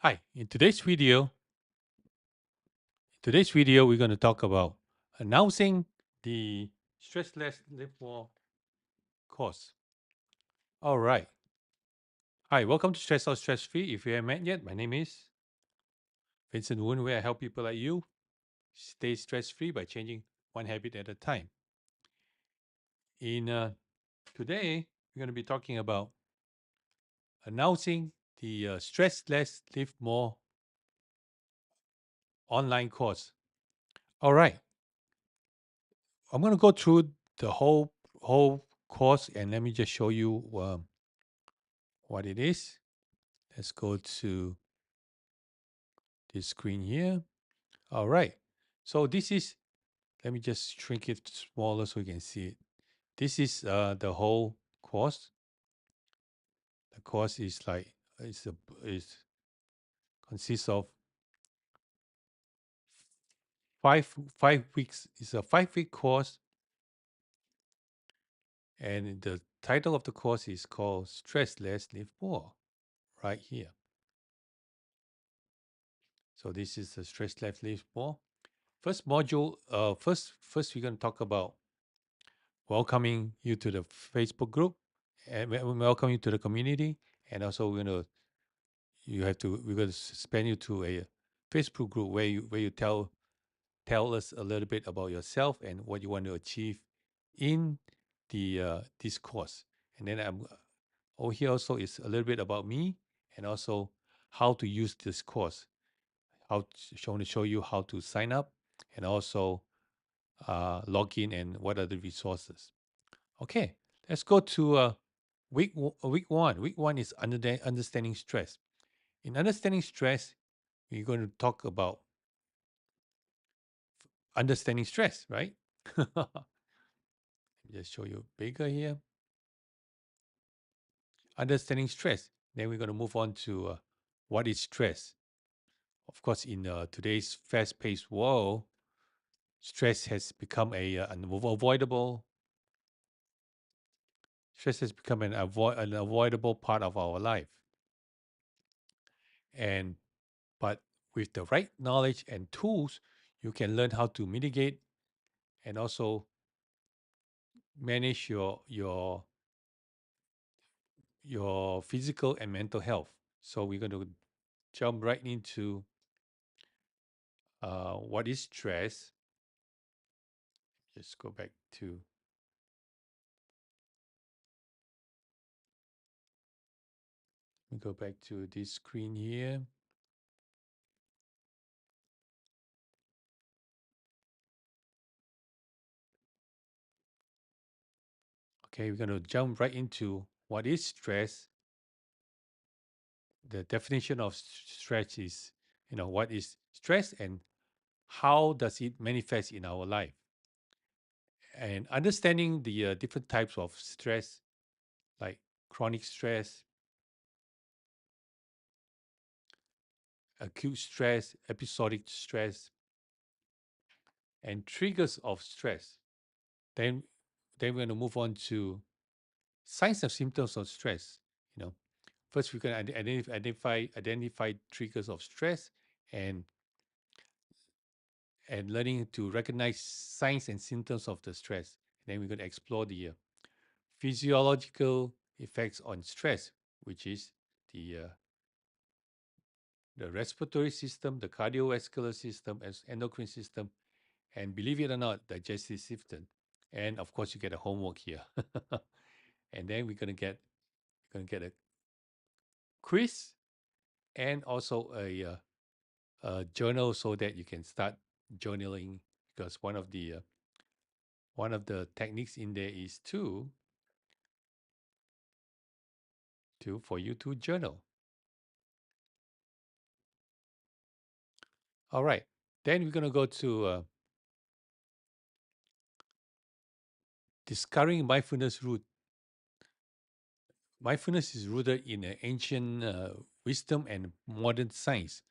Hi, in today's video, we're going to talk about announcing the Stress Less Live More course. All right. Hi, welcome to Stress Out Stress Free. If you haven't met yet, my name is Vincent Woon, where I help people like you stay stress free by changing one habit at a time. In today, we're going to be talking about announcing the Stress Less Live More online course. All right. I'm going to go through the whole course and let me just show you what it is. Let's go to this screen here. All right. So this is, let me just shrink it smaller so you can see it. This is the whole course. The course is like, is consists of five weeks. It's a 5 week course. And the title of the course is called Stress Less, Live More, right here. So this is the Stress Less, Live More. First module, first we're going to talk about welcoming you to the Facebook group and welcome you to the community. And also, we're going to send you to a Facebook group where you tell us a little bit about yourself and what you want to achieve in the this course. And then over here also is a little bit about me and also how to use this course. To show you how to sign up and also log in and what are the resources. Okay, let's go to week one. Week one is understanding stress. In understanding stress, we're going to talk about understanding stress, right? Let me just show you bigger here. Understanding stress. Then we're going to move on to what is stress. Of course, in today's fast-paced world, stress has become unavoidable. Stress has become an avoidable part of our life, and but with the right knowledge and tools, you can learn how to mitigate and also manage your physical and mental health. So we're going to jump right into what is stress. Just go back to this screen here. Okay, we're going to jump right into what is stress. The definition of stress is, what is stress and how does it manifest in our life? And understanding the different types of stress, like chronic stress, acute stress, episodic stress, and triggers of stress. Then, then we're going to move on to signs and symptoms of stress. You know, first we can identify triggers of stress and learning to recognize signs and symptoms of the stress. Then we're going to explore the physiological effects on stress, which is the uh, the respiratory system, the cardiovascular system, as endocrine system, and believe it or not, digestive system. And of course, you get a homework here. And then we're gonna get a quiz and also a journal so that you can start journaling because one of the techniques in there is to for you to journal. All right. Then we're gonna go to discovering mindfulness root. Mindfulness is rooted in ancient wisdom and modern science.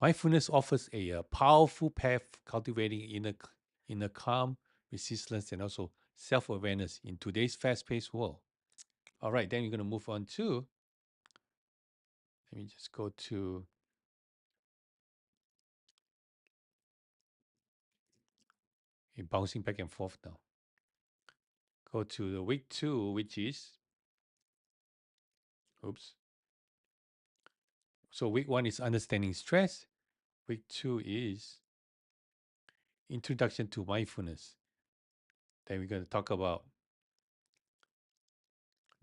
Mindfulness offers a powerful path cultivating inner calm, resilience, and also self awareness in today's fast paced world. All right, then we're going to move on to, let me just go to You're bouncing back and forth now. Go to the week 2, which is, oops. So week 1 is understanding stress. Week 2 is introduction to mindfulness. Then we're going to talk about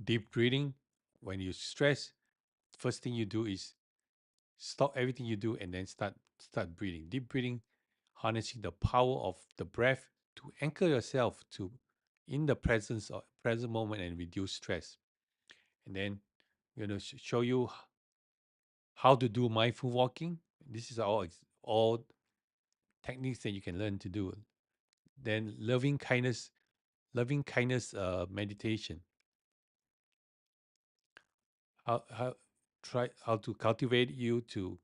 deep breathing. When you stress, first thing you do is stop everything you do and then start breathing. Deep breathing, harnessing the power of the breath to anchor yourself to in the present moment and reduce stress. And then we're going to show you how to do mindful walking. This is all techniques that you can learn to do. Then loving kindness meditation. How try how to cultivate you to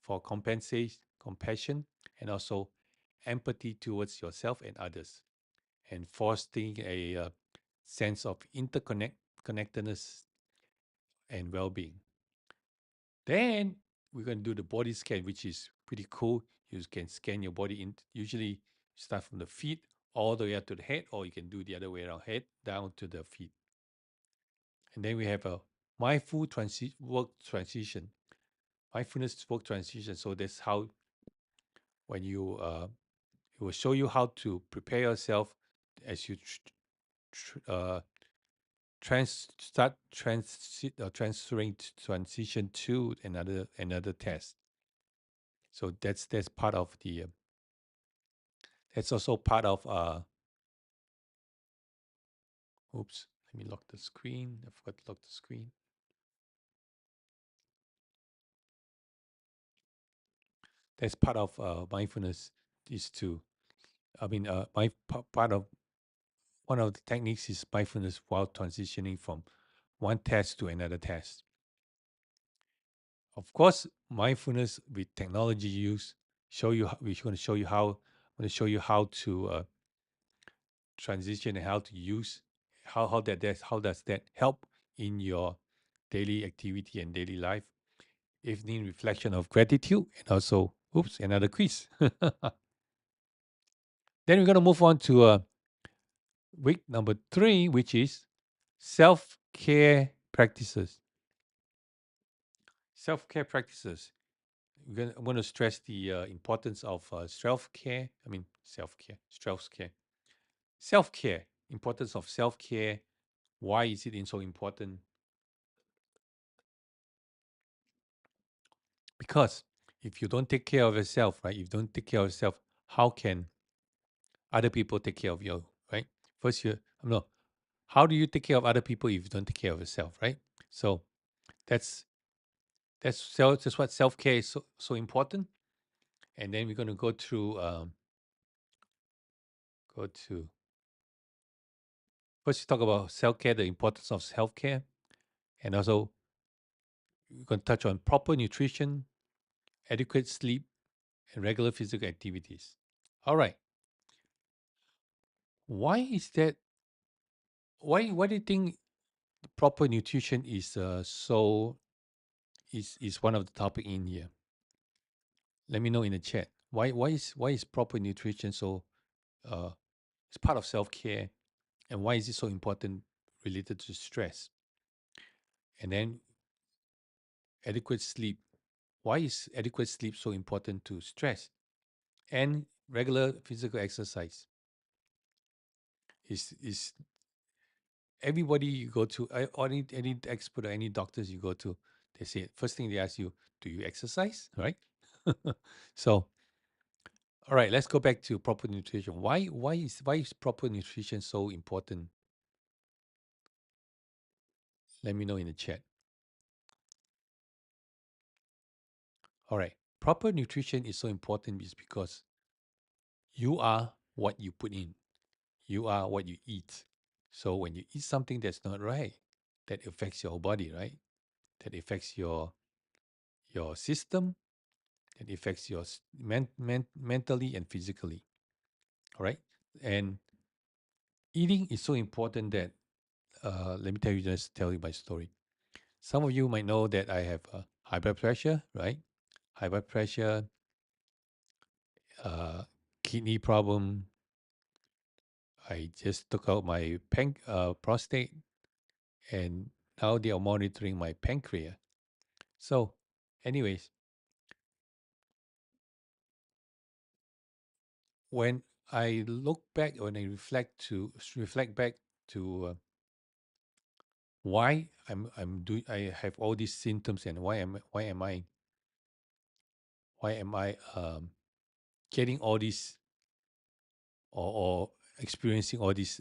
for compassion and also empathy towards yourself and others, and fostering a sense of connectedness and well-being. Then we're going to do the body scan, which is pretty cool. You can scan your body in. Usually start from the feet all the way up to the head, or you can do the other way around, head down to the feet. And then we have a mindful work transition, mindfulness work transition. So that's how when it will show you how to prepare yourself as you transition to another test. So that's part of the that's also part of oops, let me lock the screen. I forgot to lock the screen. That's part of mindfulness is to I mean part of one of the techniques is mindfulness while transitioning from one test to another test. Of course, mindfulness with technology use we're going to show you how I'm going to show you how to transition and how to use how does that help in your daily activity and daily life. Evening reflection of gratitude and also oops another quiz. Then we're going to move on to week number 3, which is self-care practices. Self-care practices. I'm going to stress the importance of self-care. I mean, self-care. Importance of self-care. Why is it so important? Because if you don't take care of yourself, right? If you don't take care of yourself, how can other people take care of you, right? First, no. How do you take care of other people if you don't take care of yourself, right? So that's that's what self-care is so important. And then we're going to go through go to first talk about self-care, the importance of self-care, and also we're going to touch on proper nutrition, adequate sleep, and regular physical activities. All right. Why is that? Why do you think proper nutrition is is one of the topic in here? Let me know in the chat. Why is proper nutrition so uh it's part of self-care, and why is it so important related to stress? And then adequate sleep. Why is adequate sleep so important to stress? And regular physical exercise. Is everybody you go to, or any expert or any doctors you go to, they say first thing they ask you, do you exercise? Right? So, all right, let's go back to proper nutrition. Why is proper nutrition so important? Let me know in the chat. All right, proper nutrition is so important is because you are what you put in. You are what you eat. So when you eat something that's not right, that affects your body, right? That affects your system. That affects your mentally and physically. All right, and eating is so important that let me tell you my story. Some of you might know that I have high blood pressure, right? High blood pressure, uh, kidney problem, I just took out my prostate, and now they are monitoring my pancreas. So, anyways, when I look back, when I reflect back to why I have all these symptoms, and why am I getting all these, or experiencing all these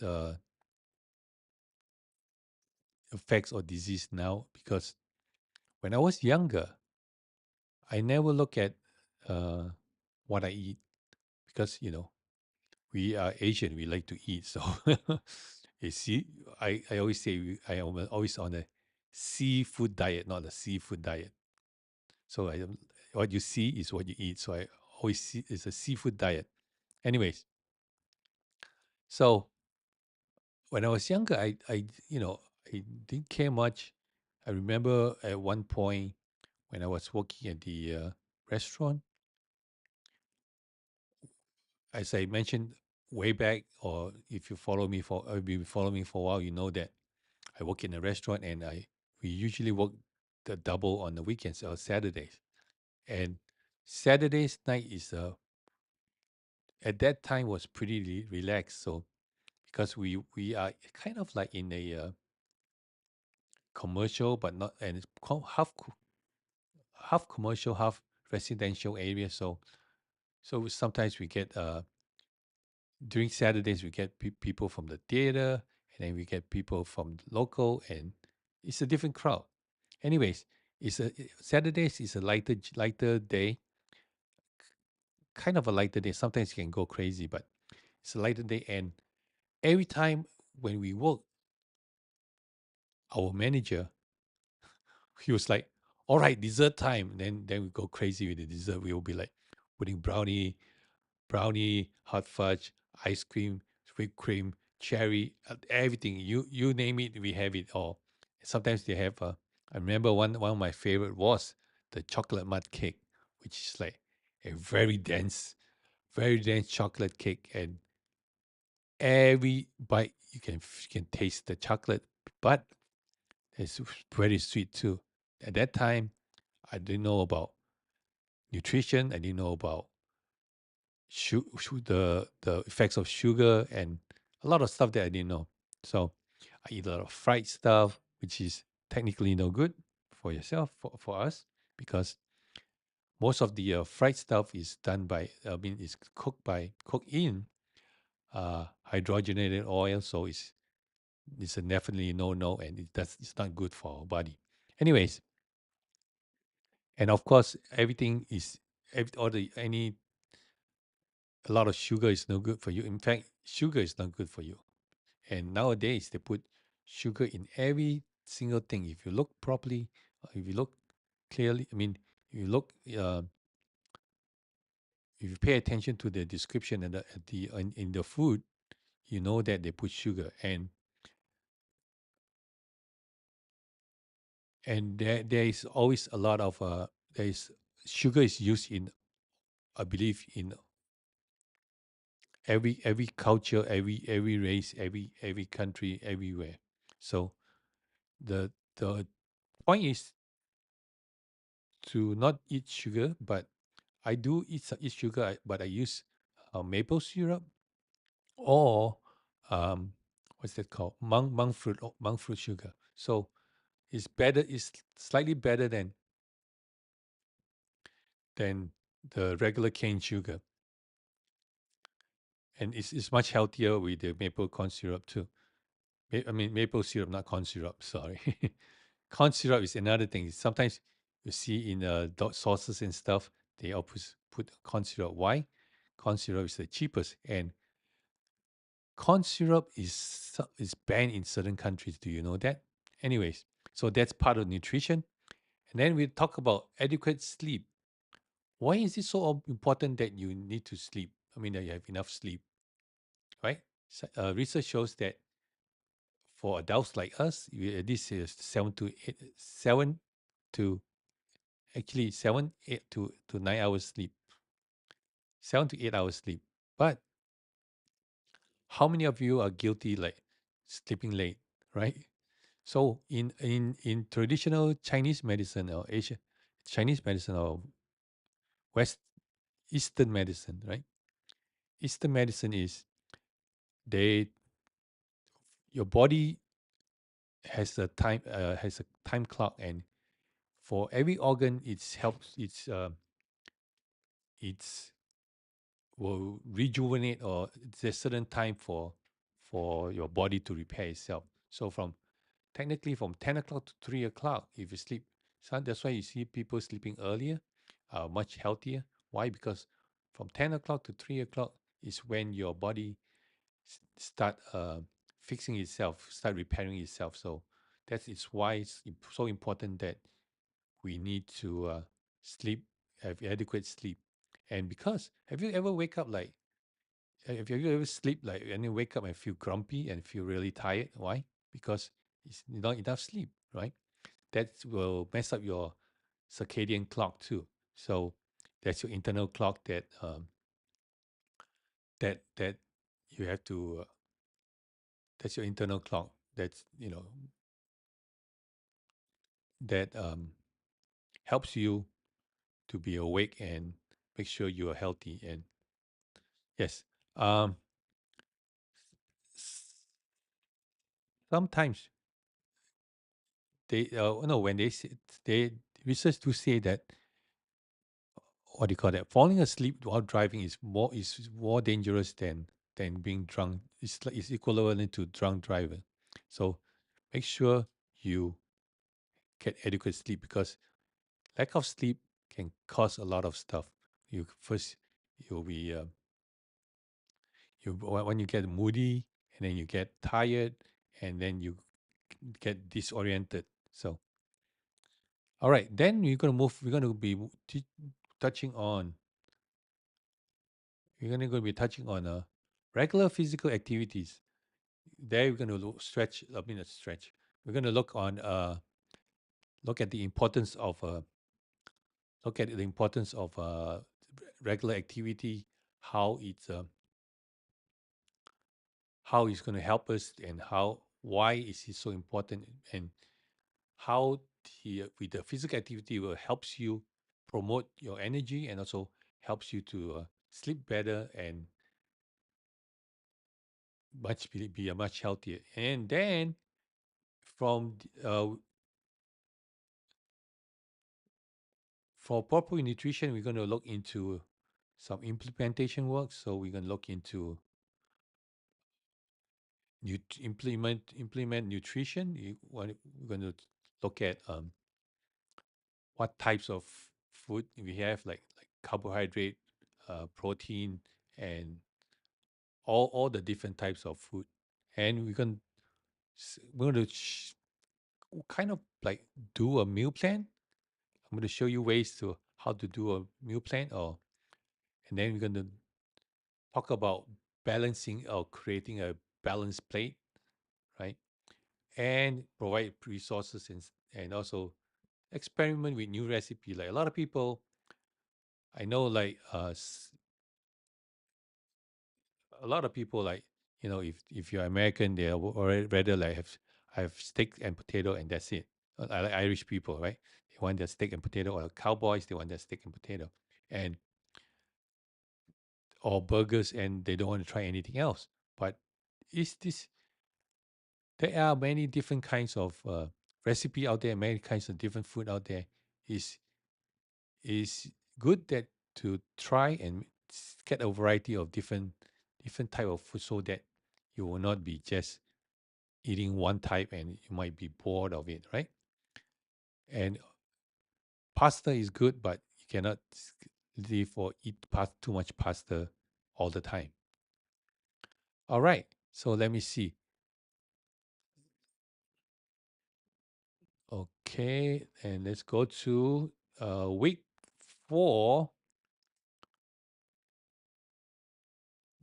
effects or disease now. Because when I was younger, I never look at uh, what I eat, because we are Asian, we like to eat. So you see, I always say I am always on a seafood diet, not a seafood diet. So what you see is what you eat. So I always see it's a seafood diet. Anyways, so when I was younger, I didn't care much. I remember at one point when I was working at the restaurant, as I mentioned way back, or if you follow me for a while, you know that I work in a restaurant, and I we usually work the double on the weekends or Saturdays. And Saturdays night is at that time was pretty relaxed. So because we are kind of like in a commercial, but not, and it's half commercial, half residential area. So sometimes we get during Saturdays we get people from the theater, and then we get people from local, and it's a different crowd. Anyways, Saturdays is a lighter day, kind of a lighter day. Sometimes it can go crazy, but it's a lighter day. And every time when we work, our manager, he was like, "All right, dessert time." Then we go crazy with the dessert. We will be like putting brownie, hot fudge, ice cream, whipped cream, cherry, everything. You name it, we have it all. Sometimes they have. I remember one of my favorite was the chocolate mud cake, which is like a very dense chocolate cake, and every bite you can taste the chocolate, but it's very sweet too. At that time, I didn't know about nutrition. I didn't know about the effects of sugar, and a lot of stuff that I didn't know. So I eat a lot of fried stuff, which is technically no good for yourself, for us, because most of the fried stuff is done by, I mean, is cooked in hydrogenated oil. So it's a definitely no, and it's not good for our body. Anyways, and of course, everything is every, all the any a lot of sugar is no good for you. In fact, sugar is not good for you. And nowadays, they put sugar in every single thing. If you look properly, if you look clearly, I mean, you look, if you pay attention to the description and in the food, you know that they put sugar. And there is always a lot of there is sugar is used in, I believe, in every culture, every race, every country, everywhere. So the point is to not eat sugar, but I do eat sugar, but I use maple syrup, or um, what's that called? Monk fruit sugar. So it's better. It's slightly better than the regular cane sugar, and it's much healthier with the maple corn syrup too. I mean maple syrup, not corn syrup. Sorry, corn syrup is another thing. Sometimes you see in sauces and stuff, they always put corn syrup. Why? Corn syrup is the cheapest, and corn syrup is banned in certain countries. Do you know that? Anyways, so that's part of nutrition. And then we talk about adequate sleep. Why is it so important that you need to sleep? I mean, that you have enough sleep, right? Research shows that for adults like us, this is 7 to actually 7 8 to 9 hours sleep, 7 to 8 hours sleep. But How many of you are guilty like sleeping late, right? So in traditional Chinese medicine or Asia Chinese medicine or West Eastern medicine, right? Eastern medicine is they your body has a time clock, and for every organ it's will rejuvenate, or there's a certain time for your body to repair itself. So from technically from 10 o'clock to 3 o'clock, if you sleep, so that's why you see people sleeping earlier, much healthier. Why? Because from 10 o'clock to 3 o'clock is when your body start fixing itself, start repairing itself. So that is why it's so important that we need to sleep, have adequate sleep. And because have you ever wake up like if you ever sleep like and you wake up and feel grumpy and feel really tired? Why? Because it's not enough sleep, right? That will mess up your circadian clock too. So that's your internal clock that you have to. That's your internal clock. That's that helps you to be awake and make sure you are healthy. And yes, um, s- sometimes they no when they research to say that what do you call that? Falling asleep while driving is more dangerous than being drunk. It's equivalent to drunk driver. So make sure you get adequate sleep, because lack of sleep can cause a lot of stuff. You first you'll be when you get moody, and then you get tired, and then you get disoriented. So all right, then we're gonna be touching on regular physical activities. There we're going to stretch. I mean, a stretch. We're going to look at the importance of regular activity, how it's going to help us, and why is it so important, and how with the physical activity will helps you promote your energy, and also helps you to sleep better and be a much healthier. And then from for proper nutrition, we're going to look into some implementation work. So we're going to look into implement nutrition. We're going to look at what types of food we have, like carbohydrate, protein, and all the different types of food. And we're going to kind of like do a meal plan. I'm going to show you ways to how to do a meal plan, and then we're going to talk about balancing or creating a balanced plate, right? And provide resources, and also experiment with new recipe. Like a lot of people I know, like a lot of people like if you're American, they are already rather like have steak and potato and that's it. I like Irish people, right? They want their steak and potato, or cowboys they want their steak and potato, and or burgers, and they don't want to try anything else. But is this there are many different kinds of recipe out there, many kinds of different food out there. Is is good that to try and get a variety of different type of food, so that you will not be just eating one type and you might be bored of it, right? And pasta is good, but you cannot live or eat too much pasta all the time. All right, so let me see. Okay, and let's go to week 4.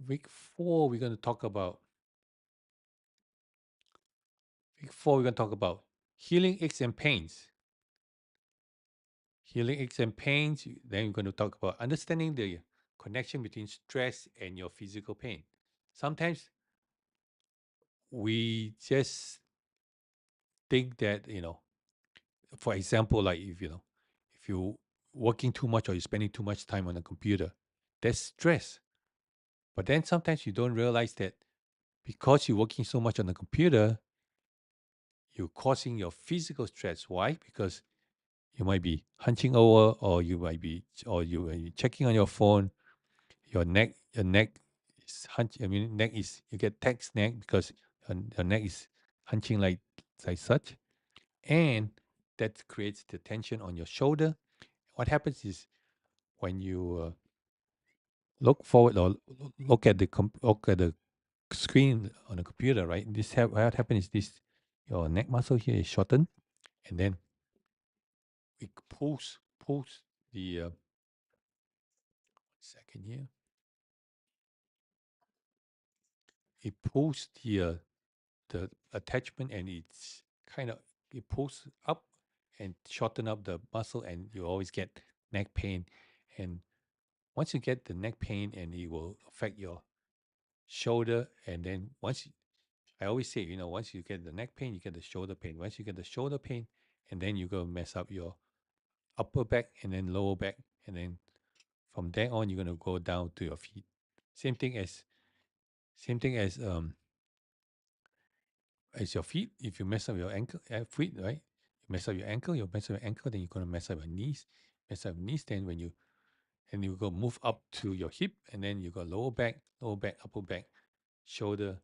Week 4, we're going to talk about healing aches and pains. Healing aches and pains. Then we're going to talk about understanding the connection between stress and your physical pain. Sometimes we just think that, for example, like if you working too much or you're spending too much time on the computer, that's stress. But then sometimes you don't realize that because you're working so much on the computer, you're causing your physical stress. Why? Because you might be hunching over, or you might be checking on your phone. Your neck is hunch. I mean, neck is you get text neck because your neck is hunching like such, and that creates the tension on your shoulder. What happens is when you look forward or look at the screen on the computer, right? What happens is this: your neck muscle here is shortened, and then it pulls the second here. It pulls the attachment, and it's kind of it pulls up and shorten up the muscle, and you always get neck pain. And once you get the neck pain, and it will affect your shoulder, and then I always say, once you get the neck pain, you get the shoulder pain. Once you get the shoulder pain, and then you go mess up your upper back and then lower back, and then from there on, you're gonna go down to your feet. Same thing as same thing as your feet. If you mess up your feet, right? You mess up your ankle, then you're gonna mess up your knees. Mess up your knees, then and you go move up to your hip, and then you got lower back, upper back, shoulder,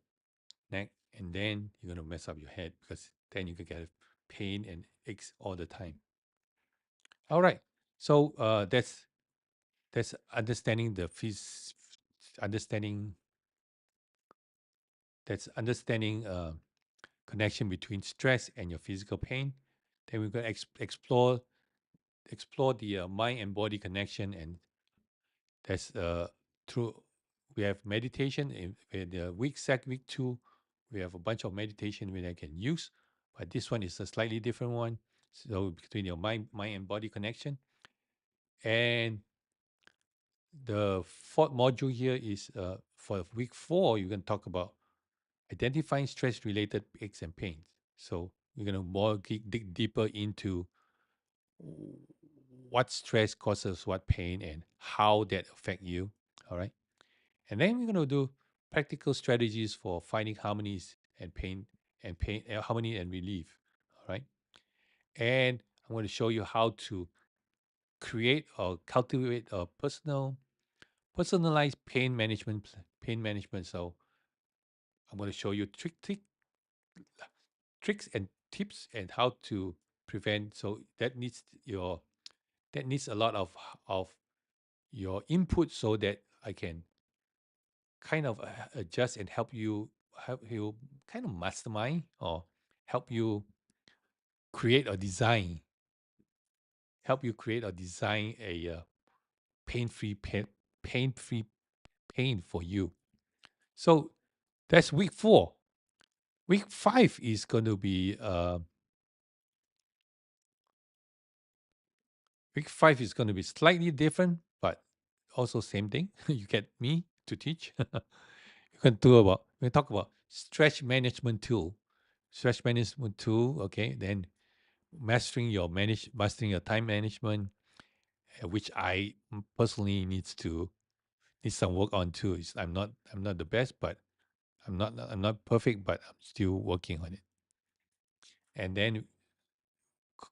neck, and then you're gonna mess up your head because then you could get pain and aches all the time. All right. So that's understanding understanding understanding connection between stress and your physical pain. Then we're going to explore the mind and body connection, and that's through we have meditation in the week 2. We have a bunch of meditation that I can use, but this one is a slightly different one. So between your mind and body connection, and the fourth module here is for week 4. You're going to talk about identifying stress related aches and pains. So we're going to dig deeper into what stress causes what pain and how that affect you. All right. And then we're going to do practical strategies for finding harmonies and harmony and relief. All right. And I'm going to show you how to create or cultivate a personalized pain management. So I'm going to show you tricks and tips and how to prevent. So that needs a lot of your input so that I can kind of adjust and help you kind of mastermind or help you create or design a pain-free pain-free pain for you. So that's week 4. Week 5 is going to be slightly different, but also same thing. You get me to teach. We talk about stretch management tool. Okay, then mastering your time management, which I personally need some work on too. I'm not the best, but I'm not perfect, but I'm still working on it. And then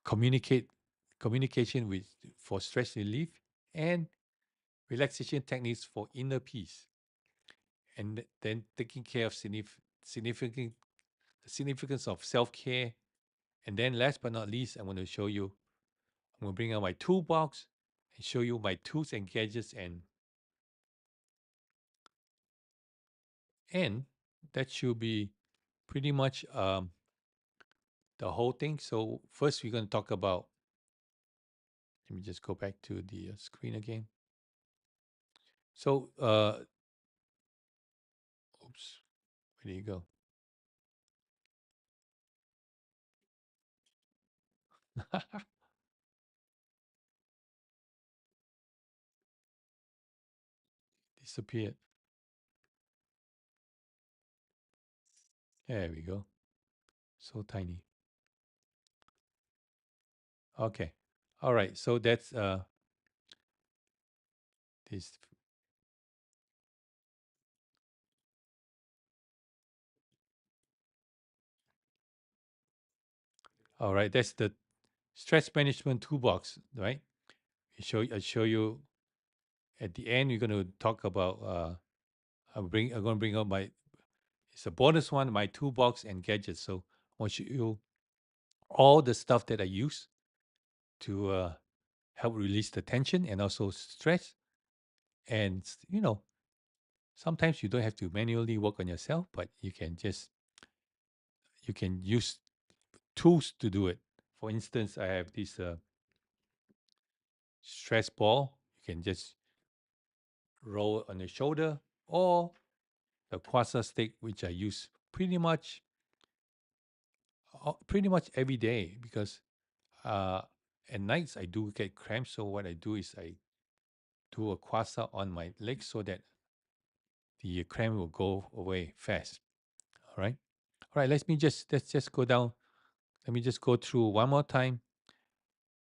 communicate communication with for stress relief, and relaxation techniques for inner peace, and then taking care of significant the significance of self-care. And then last but not least, I'm going to bring out my toolbox and show you my tools and gadgets, and that should be pretty much the whole thing. So first we're going to talk about, let me just go back to the screen again. So oops, where do you go? Disappeared. There we go. So tiny. Okay. All right. So that's this. All right. That's the stress management toolbox, right? I show you at the end. We're going to talk about. I'm going to bring up my. It's a bonus one. My toolbox and gadgets. So I want you all the stuff that I use to help release the tension and also stress. And sometimes you don't have to manually work on yourself, but you can use tools to do it. For instance, I have this stress ball. You can just roll on your shoulder, or the quasar stick, which I use pretty much every day because uh, at nights I do get cramps. So what I do is I do a quasar on my legs so that the cramp will go away fast. All right. All right. Let's just go down. Let me just go through one more time.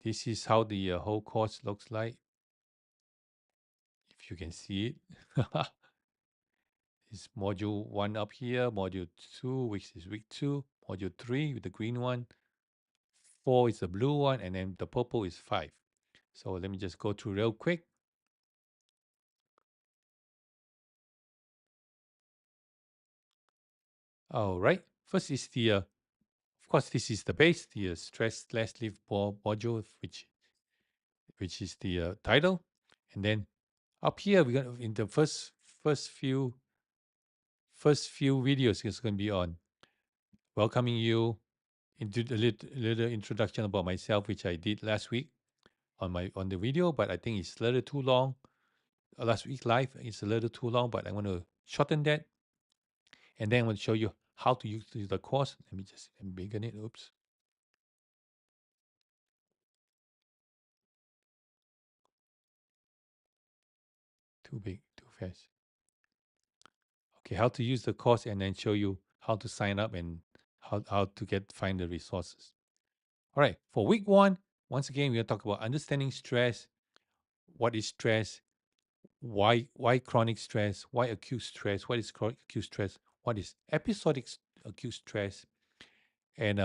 This is how the whole course looks like. If you can see it, it's module one up here, module two, which is week two, module three with the green one, four is the blue one, and then the purple is five. So let me just go through real quick. All right. First is of course, this is the base, the stress less leaf ball module, which is the title, and then up here we're gonna in the first few first few videos is going to be on welcoming you into the little introduction about myself, which I did last week on the video, but I think it's a little too long. Last week live is a little too long, but I want to shorten that, and then I want to show you how to use the course. Let me just embiggen it. Oops, too big, too fast. Okay, how to use the course, and then show you how to sign up and how to find the resources. All right, for week one, once again, we're going to talk about understanding stress. What is stress? Why chronic stress? Why acute stress? What is acute stress? What is episodic acute stress? And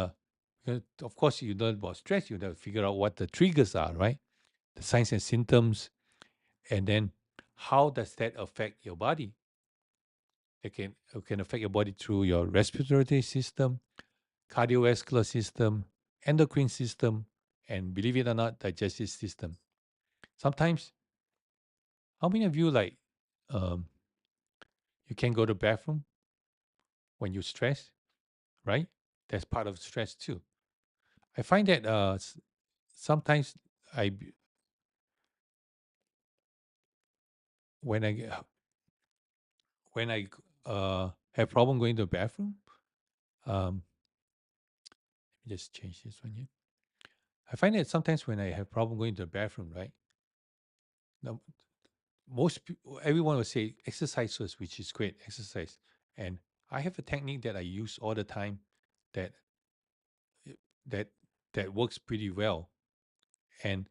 of course, you learn about stress. You have to figure out what the triggers are, right? The signs and symptoms, and then how does that affect your body? It can affect your body through your respiratory system, cardiovascular system, endocrine system, and believe it or not, digestive system. Sometimes, how many of you um, you can go to the bathroom when you stress, right? That's part of stress too. I find that sometimes I b- when I g- when I have problem going to the bathroom, let me just change this one here. I find that sometimes when I have problem going to the bathroom, right? Now, everyone will say exercise first, which is great, exercise. And I have a technique that I use all the time that uh, that that works pretty well. And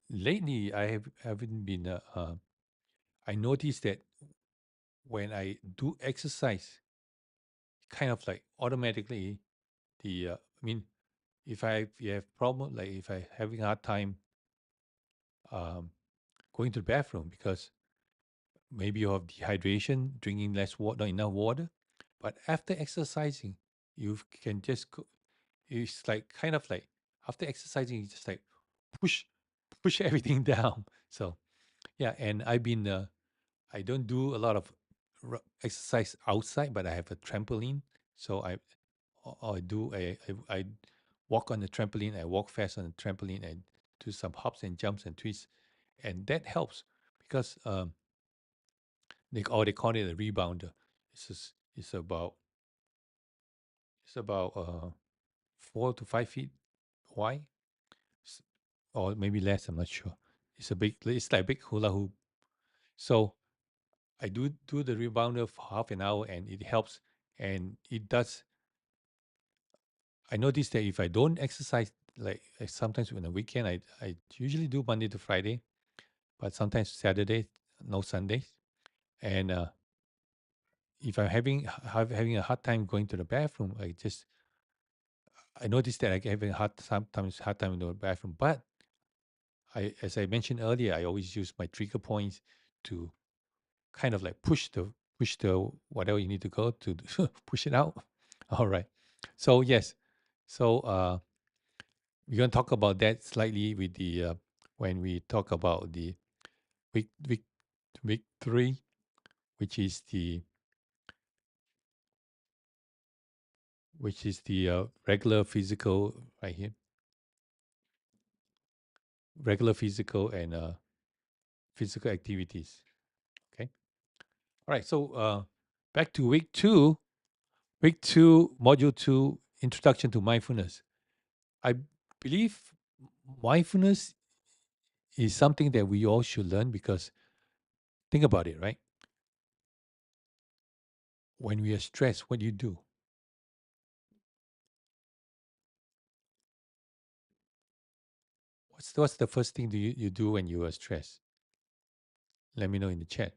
lately, I haven't been. I noticed that when I do exercise, kind of like automatically I mean, if you have problem, like if I having a hard time um, going to the bathroom because maybe you have dehydration, drinking less water, not enough water. But after exercising, you can just go, it's like kind of like after exercising, you just like push push everything down. So yeah, and I don't do a lot of exercise outside, but I have a trampoline. So I do I walk on the trampoline. I walk fast on the trampoline and do some hops and jumps and twists, and that helps because they call it a rebounder. It's about it's about 4 to 5 feet wide, s- or maybe less. I'm not sure. It's like a big hula hoop. So I do the rebounder for half an hour, and it helps And it does. I notice that if I don't exercise, like sometimes on the weekend, I usually do Monday to Friday, but sometimes Saturday, no Sundays. And if I'm having a hard time going to the bathroom, I notice that I having sometimes hard time in the bathroom. But as I mentioned earlier, I always use my trigger points to kind of like push the whatever you need to go to push it out. All right. So yes. So we're gonna talk about that slightly with the when we talk about the week week week three, which is the regular physical right here, regular physical and physical activities. Okay. All right. So back to week two. Week two, module two, introduction to mindfulness. I believe mindfulness is something that we all should learn because think about it, right? When we are stressed, what do you do? What's the first thing you do when you are stressed? Let me know in the chat,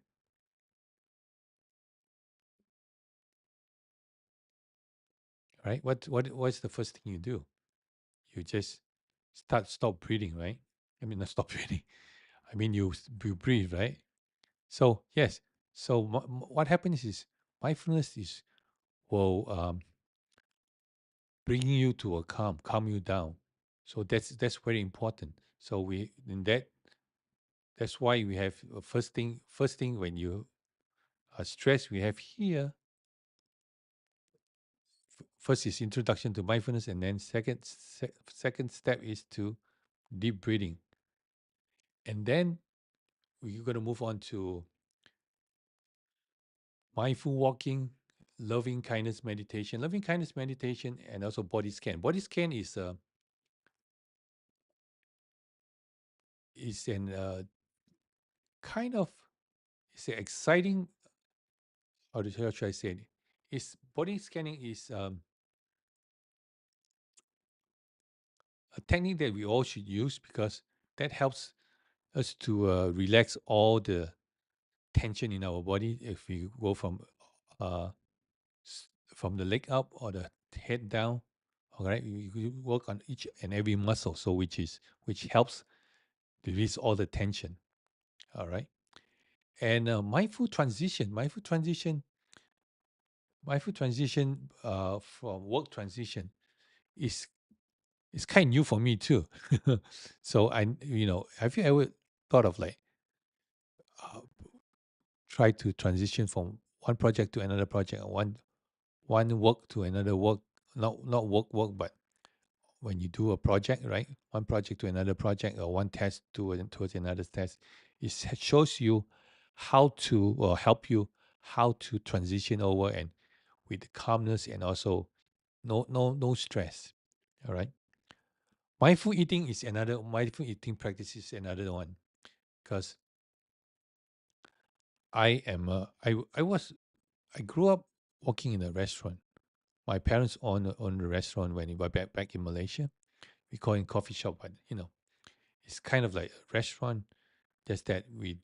right? What's the first thing you do? You just stop breathing, right? I mean, not stop breathing. I mean, you breathe, right? So yes. So what happens is mindfulness is will bring you to a calm you down. So that's very important. So we in that that's why we have first thing when you are stressed, we have here first is introduction to mindfulness, and then second step is to deep breathing, and then we're going to move on to mindful walking, loving kindness meditation, and also body scan. Body scan is an kind of it's an exciting, how should I say it? Is body scanning is a technique that we all should use because that helps us to relax all the tension in our body. If we go uh, from the leg up or the head down, all right, you work on each and every muscle, so which helps release all the tension. All right, and mindful transition from work transition is kind of new for me too. So have you ever thought of like uh, try to transition from one project to another project, or one work to another work, not work, but when you do a project, right? One project to another project, or one test towards another test, shows you how to or help you how to transition over and with calmness and also no stress. All right. Mindful eating practice is another one because I am I grew up working in a restaurant. My parents own the restaurant when we were back in Malaysia. We call it coffee shop, but it's kind of like a restaurant. Just that we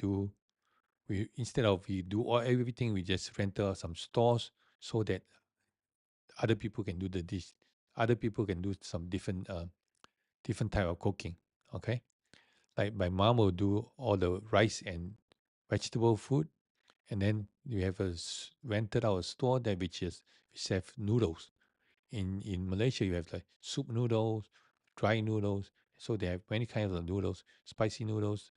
instead of we do all everything, we just rent out some stores so that other people can do the dish. Other people can do some different type of cooking. Okay, like my mom will do all the rice and vegetable food, and then we have rented out a store that which have noodles. In Malaysia, you have like soup noodles, dry noodles. So they have many kinds of noodles, spicy noodles,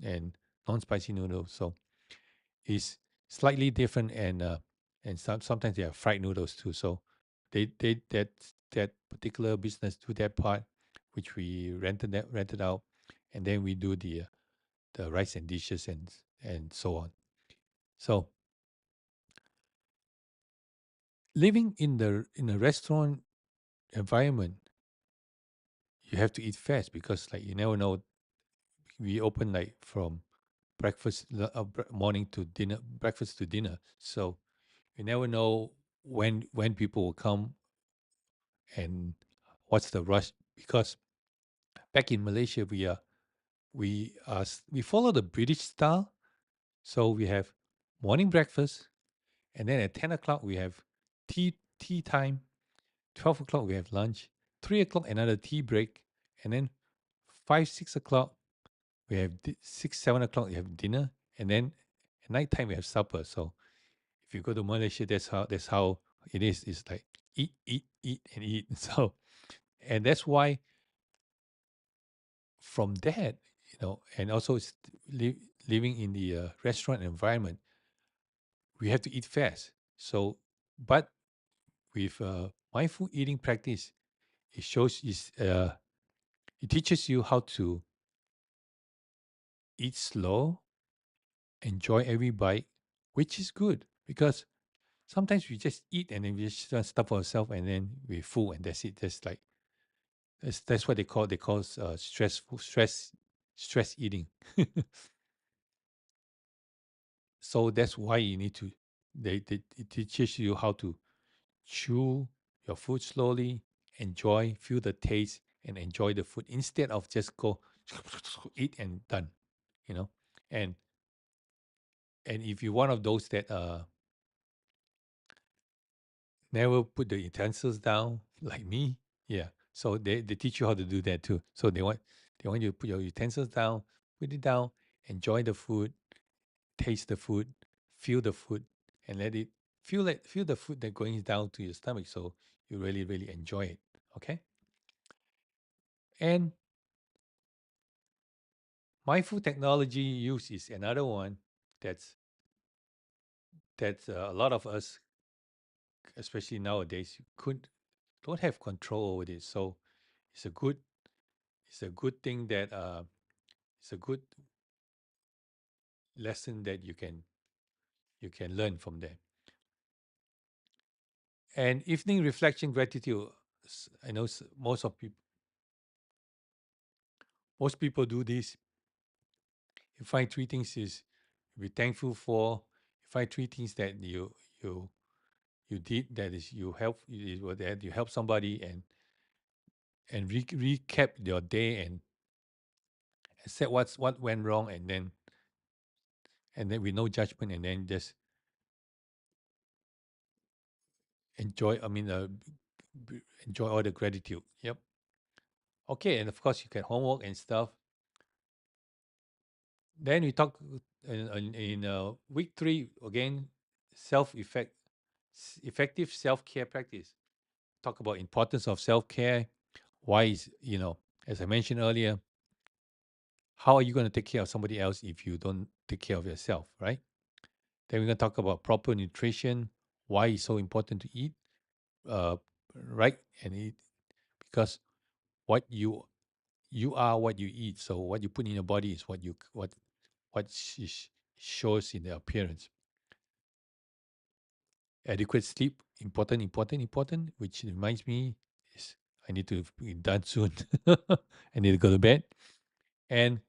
and non-spicy noodles. So it's slightly different, and sometimes they have fried noodles too. So that particular business do that part, which we rented out, and then we do the rice and dishes and so on. So living in a restaurant environment, you have to eat fast because like you never know. We open like from morning to dinner, breakfast to dinner. So you never know when people will come and what's the rush, because back in Malaysia we follow the British style. So we have morning breakfast, and then at 10 o'clock we have tea time. 12 o'clock we have lunch. 3 o'clock another tea break, and then 5 6 o'clock we have 6 7 o'clock we have dinner, and then at night time we have supper. So if you go to Malaysia, that's how it is. It's like eat, eat, eat, and eat. So and that's why from that, and also living in the restaurant environment, we have to eat fast. So, but with mindful eating practice, it shows is it teaches you how to eat slow, enjoy every bite, which is good because sometimes we just eat and then we just stuff ourselves and then we're full and that's it. That's like that's what they call stressful stress eating. So that's why you need to they it teaches you how to chew your food slowly, enjoy, feel the taste, and enjoy the food instead of just go eat and done. You know, and and if you're one of those that never put the utensils down like me, yeah. So they teach you how to do that too. So they want you to put your utensils down, put it down, enjoy the food, taste the food, feel the food, and let it feel the food that going down to your stomach. So you really really enjoy it. Okay, and mindful technology use is another one that's a lot of us, especially nowadays, could don't have control over this. So it's a good thing that it's a good lesson that you can learn from there. And evening reflection gratitude. I know most people do this. You find three things is be thankful for. You find three things that you you did that is that you help somebody and recap your day and accept what went wrong, and then with no judgment, and then just enjoy. I mean, enjoy all the gratitude. Yep. Okay, and of course you can homework and stuff. Then we talk in week three again, effective self care practice. Talk about importance of self care. Why is as I mentioned earlier, how are you going to take care of somebody else if you don't take care of yourself, right? Then we're going to talk about proper nutrition. Why it's so important to eat uh, right and eat because what you are what you eat. So what you put in your body is what shows in the appearance. Adequate sleep, important, important, important. Which reminds me, is I need to be done soon. I need to go to bed. And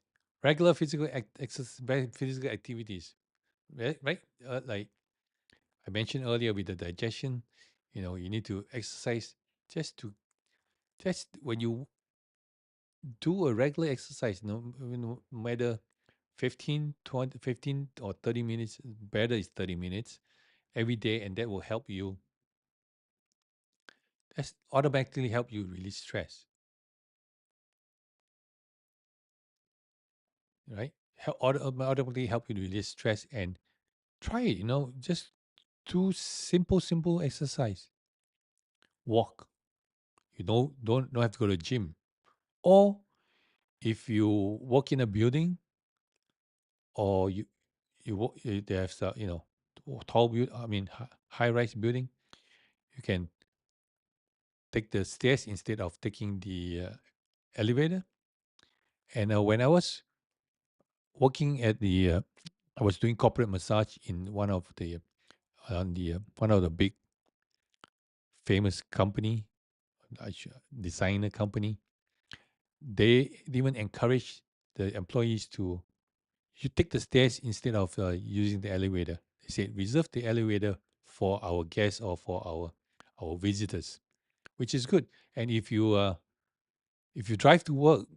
regular physical activities, right? Right? Like I mentioned earlier with the digestion, you need to exercise just to just when you do a regular exercise, no matter 15, 20, 15 or 30 minutes, better is 30 minutes every day, and that will help you. That's automatically help you release stress, right? Automatically help you release stress and try it, just do simple exercise. Walk. You don't have to go to the gym. Or if you work in a building or there's tall I mean high rise building, you can take the stairs instead of taking the elevator. And when I was working at I was doing corporate massage in one of the one of the big famous company, designer company. They even encourage the employees to you take the stairs instead of using the elevator. They said reserve the elevator for our guests or for our visitors, which is good. And if you drive to work,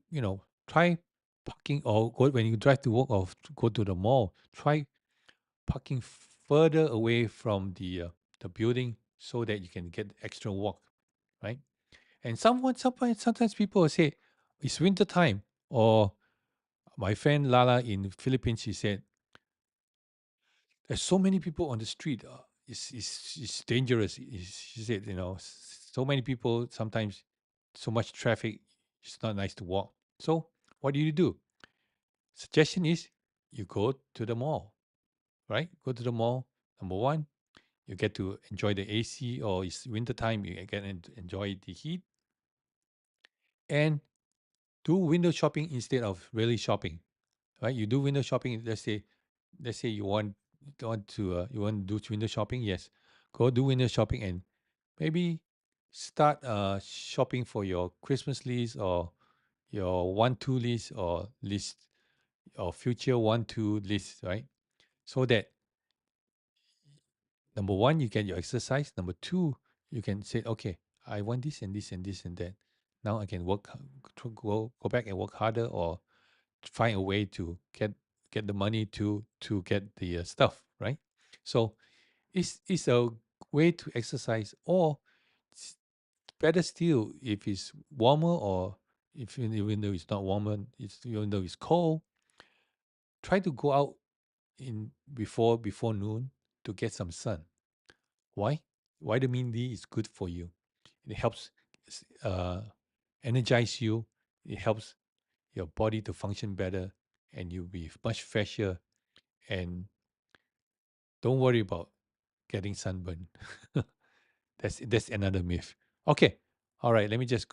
try parking, or when you drive to work or go to the mall, try parking further away from the building so that you can get extra walk, right? And sometimes people will say it's winter time, or my friend Lala in Philippines, she said there's so many people on the street. It's dangerous. She said, so many people, sometimes so much traffic. It's not nice to walk. So what do you do? Suggestion is you go to the mall, right? Go to the mall. Number one, you get to enjoy the AC, or it's winter time, you get to enjoy the heat, and do window shopping instead of really shopping, right? You do window shopping. Let's say you want to do window shopping. Yes, go do window shopping, and maybe start shopping for your Christmas list, or your 1-2 list, or list or future 1-2 list, right? So that number one, you get your exercise. Number two, you can say, okay, I want this and this and this and that. Now I can go back and work harder, or find a way to get the money to get the stuff, right? So it's a way to exercise, or s- better still, if it's warmer, or if even though it's not warmer, even though it's cold, try to go out in before noon to get some sun. Why? Vitamin D is good for you. It helps energize you. It helps your body to function better, and you'll be much fresher. And don't worry about getting sunburn. That's another myth. Okay, all right. Let me just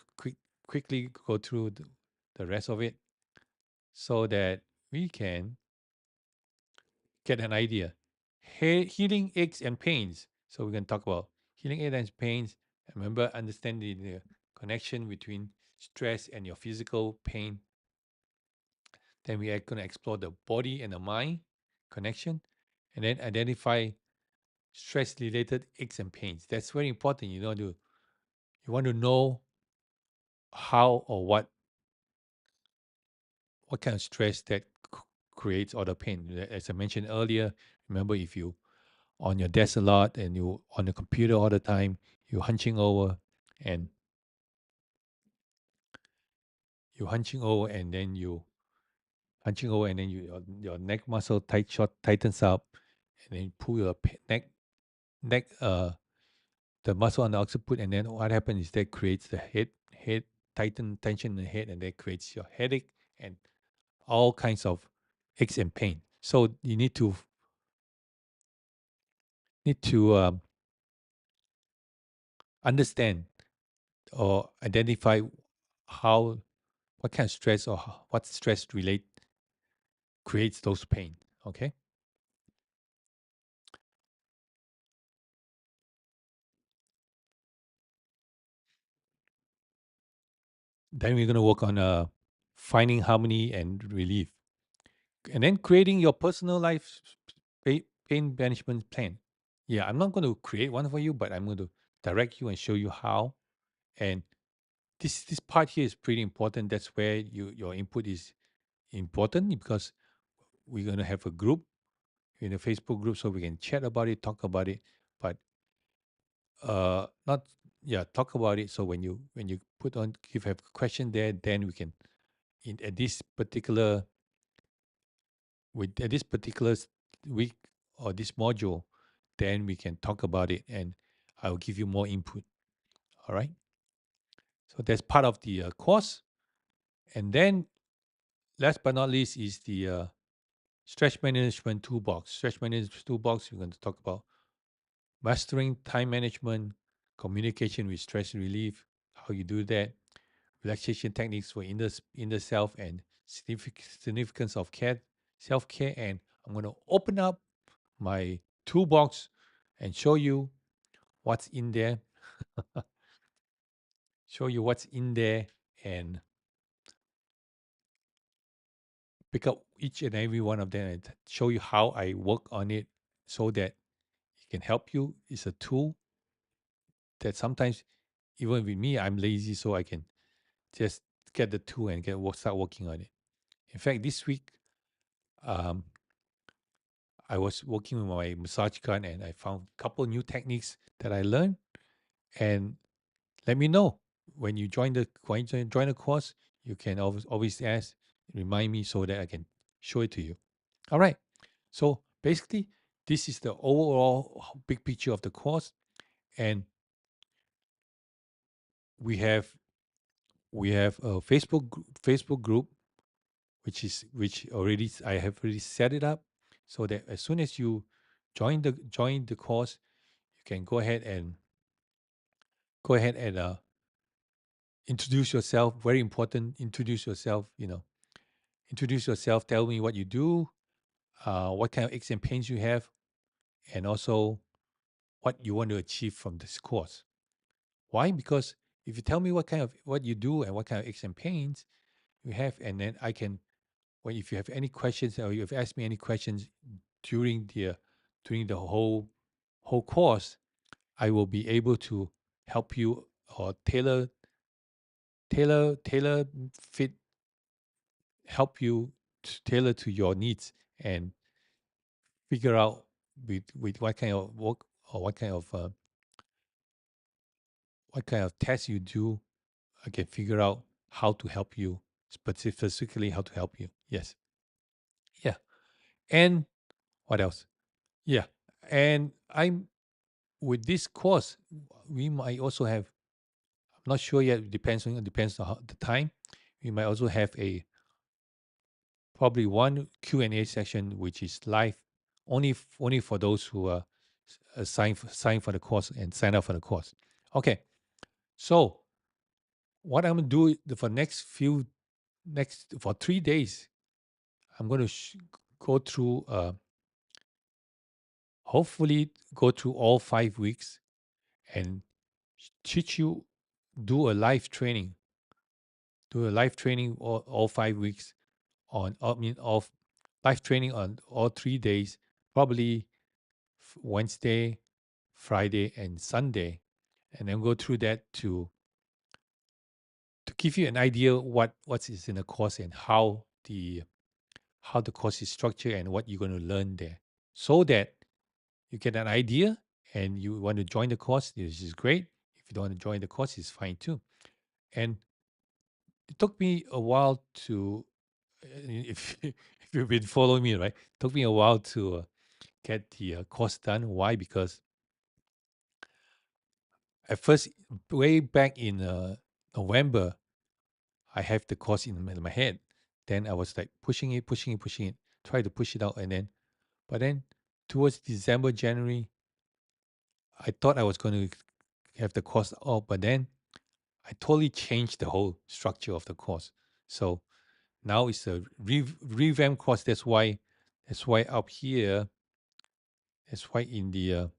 quickly go through the rest of it so that we can get an idea. Healing aches and pains. So we're going to talk about healing aches and pains. Remember, understanding the connection between stress and your physical pain. Then we are going to explore the body and the mind connection, and then identify stress related aches and pains. That's very important. You want to know how or what kind of stress that creates all the pain. As I mentioned earlier, remember, if you on your desk a lot, and you on the computer all the time, you're hunching over, and you're hunching over, and then your neck muscle tightens up, and then you pull your neck the muscle on the occiput, and then what happens is that creates the head tension in the head, and that creates your headache and all kinds of aches and pain. So you need to understand or identify how what kind of stress, or what stress relate creates those pain. Okay, then we're going to work on finding harmony and relief, and then creating your personal life pain management plan. Yeah, I'm not going to create one for you, but I'm going to direct you and show you how. And this part here is pretty important. That's where your input is important, because we're going to have a group in a Facebook group, so we can chat about it, talk about it. But not yeah, talk about it. So when you put on, if you have a question there, then we can at this particular at this particular week, or this module, then we can talk about it, and I'll give you more input. All right. So that's part of the course. And then last but not least is the stress management toolbox. Stress management toolbox, we're going to talk about mastering time management, communication with stress relief, how you do that, relaxation techniques for inner self, and significance of self care. And I'm going to open up my toolbox and show you what's in there, show you what's in there, and pick up each and every one of them, and show you how I work on it, so that can help you. It's a tool that sometimes, even with me, I'm lazy, so I can just get the tool and start working on it. In fact, this week, um, I was working with my massage gun and I found a couple new techniques that I learned. And let me know when you join the course. You can always ask, remind me so that I can show it to you. All right. So basically, this is the overall big picture of the course, and we have a Facebook group which already I have already set it up, so that as soon as you join the course, you can go ahead and introduce yourself. Very important. Introduce yourself. Introduce yourself. Tell me what you do, what kind of aches and pains you have, and also what you want to achieve from this course. Why? Because if you tell me what you do and what kind of aches and pains you have, and then I can, well, if you have any questions or you've asked me any questions during the whole course, I will be able to help you or tailor fit help you to tailor to your needs and figure out with what kind of work or what kind of test you do. I can figure out how to help you, specifically how to help you. Yes. Yeah. And what else? Yeah. And I'm with this course, we might also have, I'm not sure yet, depends on the time. We might also have a probably one Q&A session which is live, only for those who are sign for the course and sign up for the course. Okay. So what I'm gonna do for next for 3 days, I'm going to go through, hopefully, go through all 5 weeks and teach you, do a live training, all 5 weeks on, I mean, of live training on all 3 days, probably Wednesday, Friday, and Sunday, and then go through that to give you an idea what is in the course and how the course is structured and what you're going to learn there, so that you get an idea and you want to join the course. This is great. If you don't want to join the course, it's fine too. And it took me a while to, if if you've been following me, right? It took me a while to get the course done. Why? Because at first, way back in November, I have the course in my head. Then I was like pushing it, try to push it out, but then towards December, January, I thought I was going to have the course out, but then I totally changed the whole structure of the course. So now it's a revamp course. That's why up here, that's why in the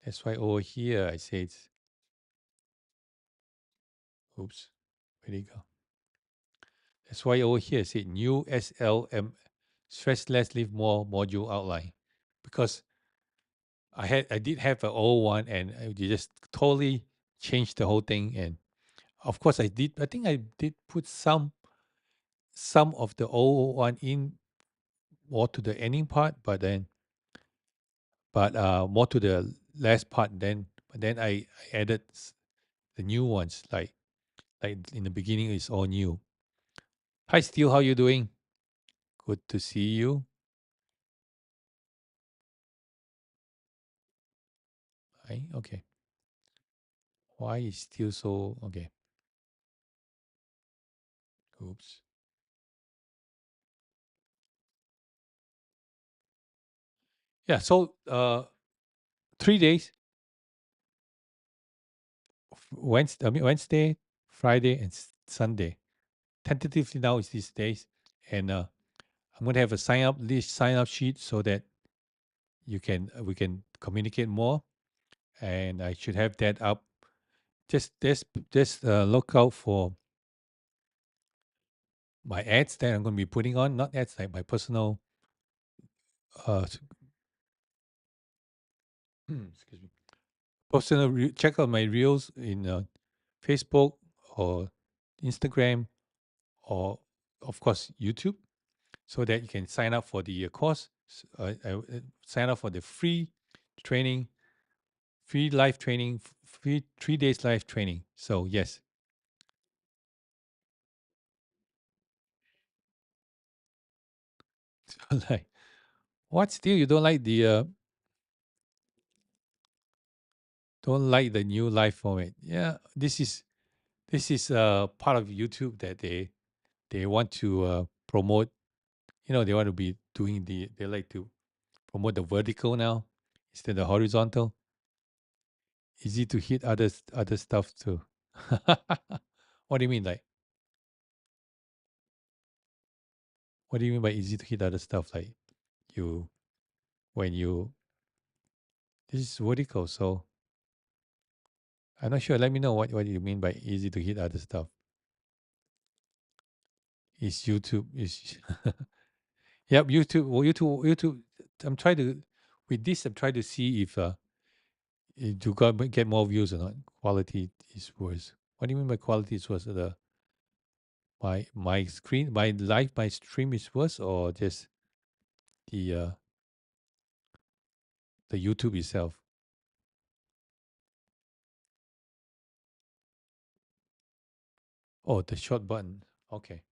that's why over here I say it's, oops, where did it go? That's why over here I say new SLM, stress less, live more module outline, because I did have an old one and I just totally changed the whole thing. And of course I think I did put some of the old one in more to the ending part, but more to the last part. But then I added the new ones, like in the beginning it's all new. Hi, Steel, how you doing? Good to see you. Hi, okay. Why is still so okay? Oops. Yeah. So 3 days, Wednesday, Friday, and Sunday. Tentatively now is these days, and I'm gonna have a sign up sheet so that we can communicate more, and I should have that up. Just look out for my ads that I'm going to be putting on, not ads, like my personal. s- excuse me, check out my reels in Facebook or Instagram or of course YouTube, so that you can sign up for the course. Sign up for the free training, free live training, free 3 days live training. So yes, like what? Still, you don't like the new live format? Yeah, this is part of YouTube that they want to promote. They want to be doing they like to promote the vertical now instead of horizontal. Easy to hit other stuff too. What do you mean, like? What do you mean by easy to hit other stuff? Like you when you this is vertical, so I'm not sure. Let me know what you mean by easy to hit other stuff. Is YouTube is Yep, YouTube. Well, YouTube. I'm trying to with this. I'm trying to see if you get more views or not. Quality is worse. What do you mean by quality is worse? My screen, my stream is worse, or just the uh, the YouTube itself? Oh, the short button. Okay,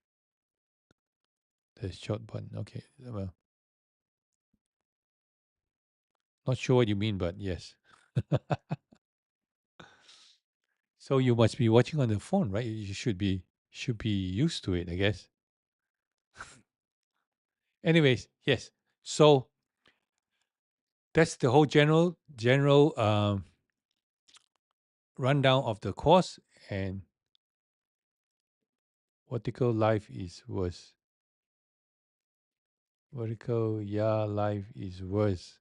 the short button. Okay, well, not sure what you mean, but yes. So you must be watching on the phone, right? You should be used to it, I guess. Anyways, yes. So that's the whole general rundown of the course, and vertical life is worse. Vertical, yeah, life is worse.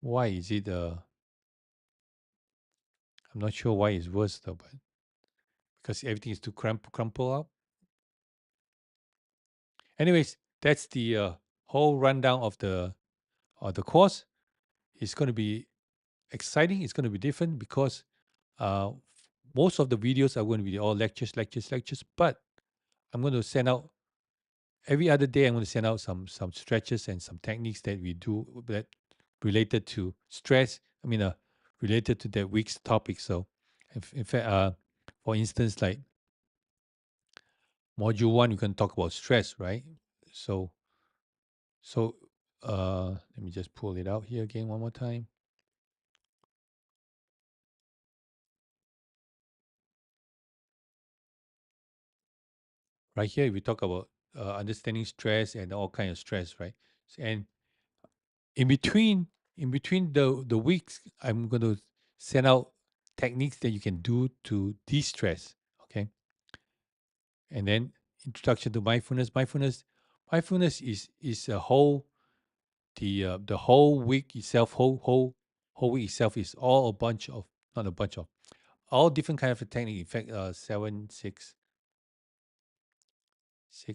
Why is it? I'm not sure why it's worse though, but because everything is too crumple up. Anyways, that's the whole rundown of the course. It's going to be exciting. It's going to be different because uh, most of the videos are going to be all lectures, lectures, lectures. But I'm going to send out every other day. I'm going to send out some stretches and some techniques that we do that related to stress. I mean, related to that week's topic. So, in fact, for instance, like module one, you can talk about stress, right? So, so let me just pull it out here again one more time. Right here, we talk about understanding stress and all kind of stress, right? And in between, in between the weeks, I'm going to send out techniques that you can do to de-stress. Okay, and then introduction to mindfulness. Mindfulness is a whole the whole week itself. Whole week itself is all a bunch of not a bunch of all different kind of technique. In fact, seven, six,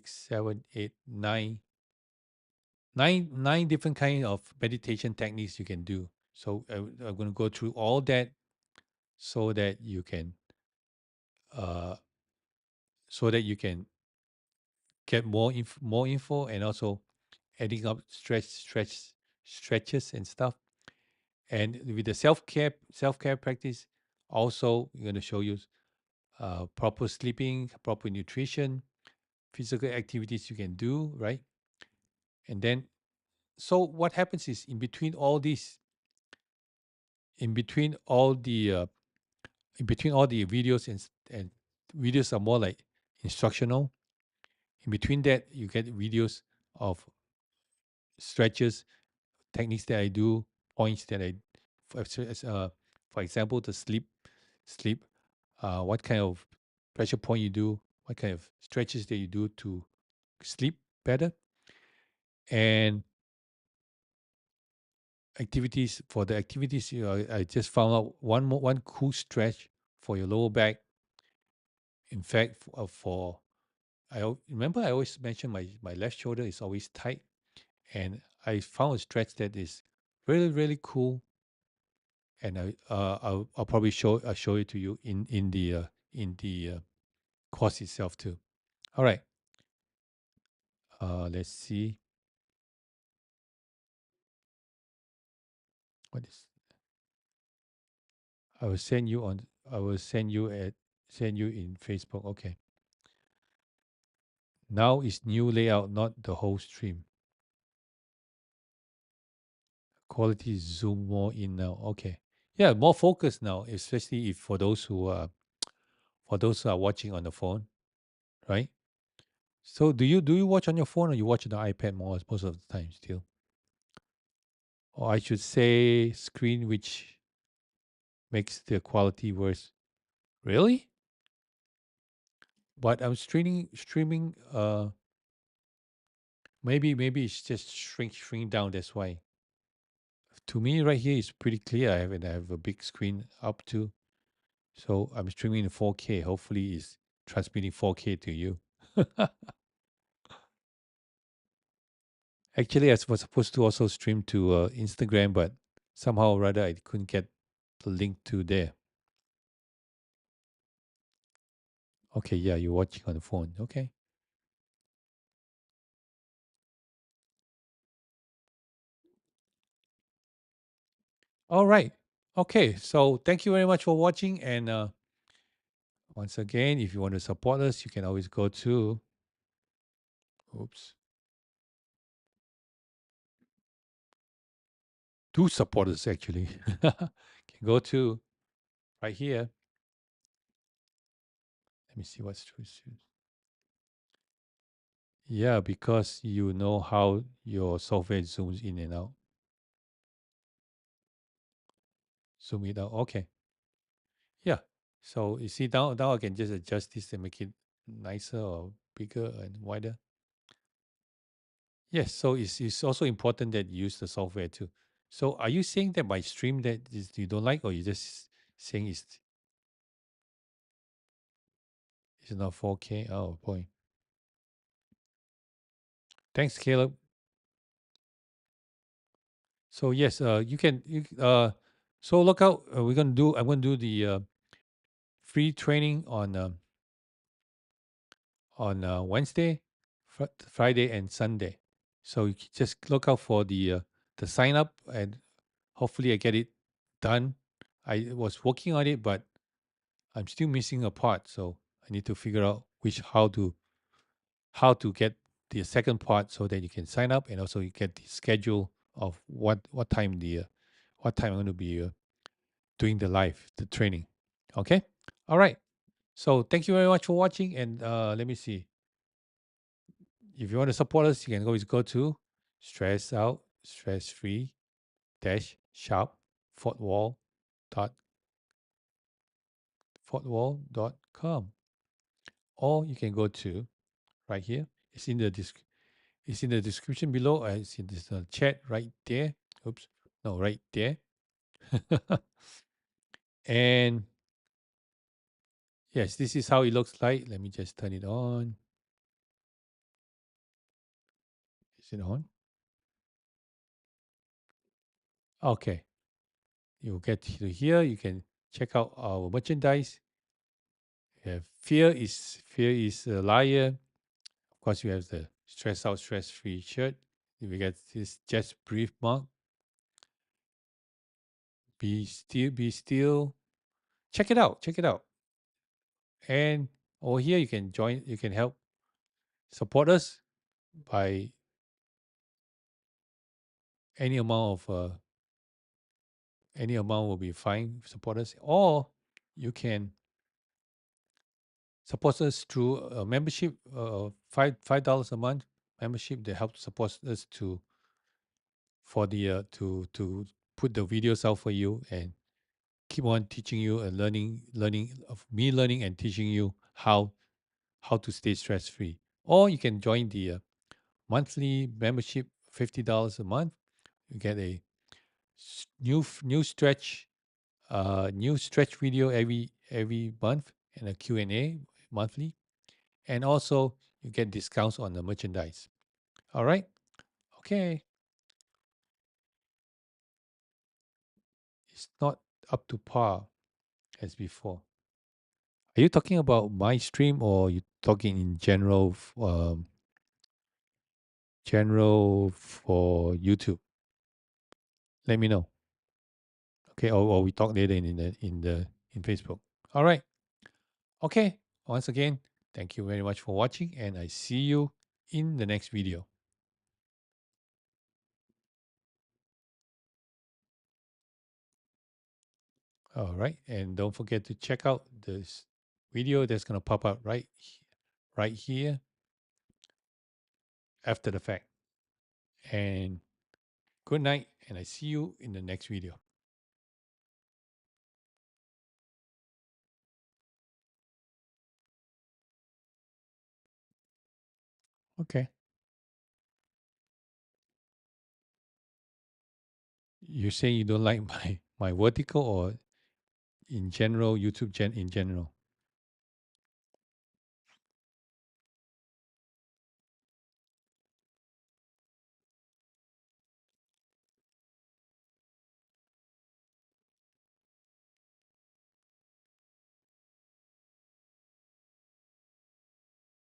seven, eight, nine different kind of meditation techniques you can do. So I'm going to go through all that so that you can uh, so that you can get more info, and also adding up stretches and stuff. And with the self care practice, also we're going to show you proper sleeping, proper nutrition, physical activities you can do, right? And then so what happens is in between all these, in between all the in between all the videos and videos are more like instructional. In between that, you get videos of stretches, techniques that I do, points that I, for example, the sleep, what kind of pressure point you do, what kind of stretches that you do to sleep better, and activities. For the activities, I just found out one cool stretch for your lower back. In fact, for remember I always mention my left shoulder is always tight, and I found a stretch that is really cool, and I'll probably show it to you in the course itself too. All right, let's see what is. I will send you on. I will send you in Facebook. Okay. Now is new layout, not the whole stream. Quality is zoom more in now. Okay. Yeah, more focus now, especially if for those who are watching on the phone, right? So do you watch on your phone or you watch on the iPad most of the time still? Or I should say screen which makes the quality worse. Really? But I'm streaming maybe it's just shrink down, that's why. To me right here is pretty clear. I have a big screen up to. So I'm streaming in 4K. Hopefully it's transmitting 4K to you. Actually, I was supposed to also stream to Instagram, but somehow or rather I couldn't get the link to there. Okay, yeah, you're watching on the phone. Okay. All right. Okay. So thank you very much for watching. And once again, if you want to support us, you can always go oops, to support us actually. Can go to right here. Let me see what's true. Yeah, because you know how your software zooms in and out. Zoom it out. Okay. Yeah. So you see now I can just adjust this and make it nicer or bigger and wider. Yes. So it's also important that you use the software too. So are you saying that my stream that is you don't like, or you just saying it's not 4K? Oh boy. Thanks, Caleb. So yes, so look out. I'm gonna do the free training on Wednesday, Friday, and Sunday. So you just look out for the sign up, and hopefully I get it done. I was working on it, but I'm still missing a part, so I need to figure out which how to get the second part so that you can sign up, and also you get the schedule of what time I'm going to be doing the training. Okay, all right. So thank you very much for watching, and let me see. If you want to support us, you can always go to stress out, stress free dash sharp fortwall dot fortwall.com, or you can go to right here. It's in the description below. It's in this chat right there. Oops, no, right there. And yes, this is how it looks like. Let me just turn it on. Is it on? Okay. You'll get to here. You can check out our merchandise. We have fear is a liar. Of course, you have the stress out, stress free shirt. We get this just brief mug. Be still. Check it out. Check it out. And over here, you can join. You can help support us by any amount of any amount will be fine. Support us, or you can support us through a membership. $5 a month membership that helps support us for the to put the videos out for you and keep on teaching you and learning and teaching you how to stay stress free. Or you can join the monthly membership, $50 a month. You get a new stretch video every month, and a Q&A monthly. And also you get discounts on the merchandise. All right. Okay. It's not up to par as before. Are you talking about my stream or you talking in general? General for YouTube. Let me know. Okay, or we talk later in Facebook. All right. Okay. Once again, thank you very much for watching, and I see you in the next video. All right, and don't forget to check out this video that's gonna pop up right here after the fact. And good night, and I see you in the next video. Okay. You say you don't like my vertical or in general YouTube in general?